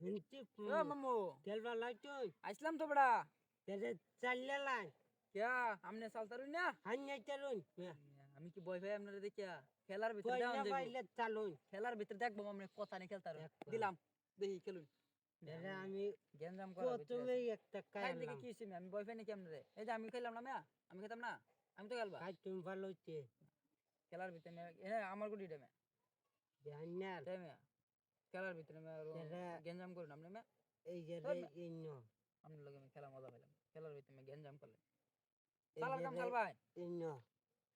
হিন্তি ও মামু তেলবা লাইতই আইসলাম তো বড়া তেরে চাললে লাই क्या আমনে চালতারুন না হান্নাই তেরুন আমি কি বয় ভাই আপনারা দেখিয়া খেলার ভিতর কই দেওয়ান না যাইবো পাইলে চালুন খেলার ভিতর দেখবো আমনে কথা নি খেলতারুন দেখবো। দিলাম দেখি খেলুন তেরে আমি গেঞ্জাম করা ভিতরে প্রথমে একটা খাই দেখি কাইলাম কি হইছে আমি বয় ভাই নাকি আপনারে এই যে আমি খেলাম না মিয়া আমি খেতাম না আমি তো খেলবা কাই তুমি ভালো হচ্ছে খেলার ভিতরে আমার গুটি ডেমে জান্নার তাই মিয়া খেলার ভিতরে তেরে গেঞ্জাম করুন আপনি মিয়া এই যে রে ইন্ন আপনার লগে আমি খেলা মজা পেলাম খেলার ভিতরে গেঞ্জাম করলে এই সালার যে কাম রে চাল ভাই ইন্ন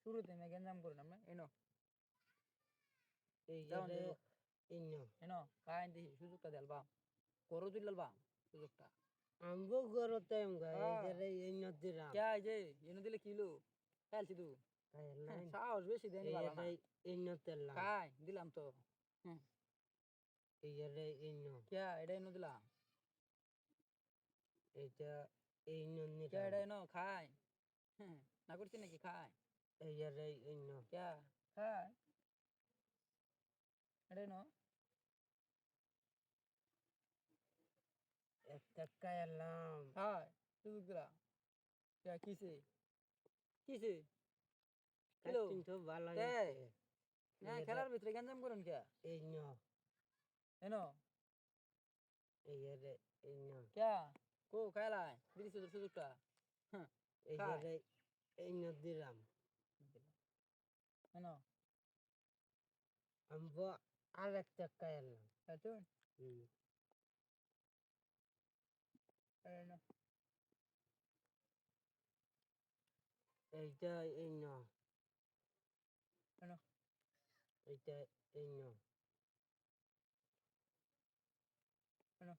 শুরুতে আমি গেঞ্জাম করুন আপনি এনো এই যে দেওয়ান রে যাইবো ইন্ন এনো কাই দেখি সুযোগটা দেলবা করো তুললবা সুযোগটা আমবো গরতে আমগা এই যে রে ইন্ন দিরাম কে যে এনো দিলে কিলো খেলছি তু কাইলাম সাহস বেশি দেনি এই বালা যে না রে ইন্ন তেলাম কাই দিলাম তো এই যে রে ইন্ন কে এটা এনো দিলাম এইটা ইন্ন কে নিরাম এটা এনো খাই না করছি নাকি খাই এই যে রে ইন্ন কে খাই এটা এনো একটা কাইলাম খাই সুযোগ দিলা কে কিসে কিসে কিলো কাটিং তো ভালো কে হয়েছে হ্যাঁ খেলার ভিতরে গেঞ্জাম করুন কে ইন্ন এনো এই যে রে ইন্ন কে কো খাইলাই দিছি তোর সুযোগটা এই যে খাই রে ইন্ন দিরাম এনো আমবো আর একটা কাইলাম খাইতুন হুম এনো এইটা ইন্ন এনো এইটা ইন্ন এনো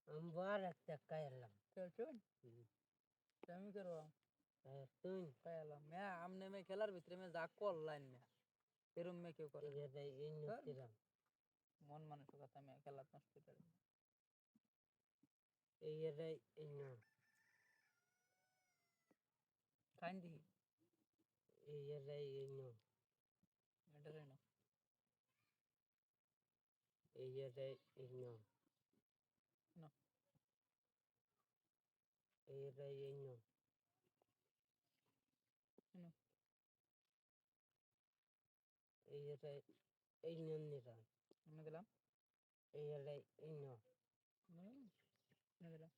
আমবো আর একটা কাইলাম খাইতুন হুম আমি করো তুই খাইলাম মে আমনে মে খেলার ভিতরে মে যা করলাইন মে এরম মে কেউ করে এই না যে রে ইন্ন ধর, দিরাম মন মানুষ কথা মে খেলা নষ্ট করে এই যে রে ইন্ন খাইন দিহি এই যে রে ইন্ন এটা রেনো এই যে রে ইন্ন এনো এই যে রে ইন্ন এনো এই যে রে ইন্ন নিরাম এনে দিলাম এই যে রে ইন্ন এনে দিলাম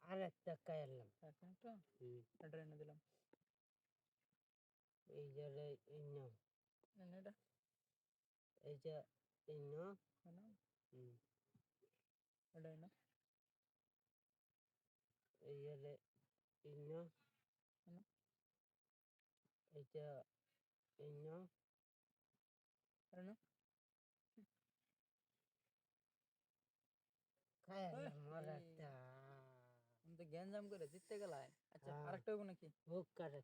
আর একটা কাইলাম একটা হুম এটা এনে দিলাম এই যে রে ইন্ন এনে এটা এই যে ইন্ন এনো হুম এটা এনো এই যে রে ইন্ন এনো এই যে ইন্ন এনো কাইলাম আর একটা আমি তো গেঞ্জাম করে জিততে গেলাই আচ্ছা হ্যাঁ আরেকটা হইব নাকি বুক কাটে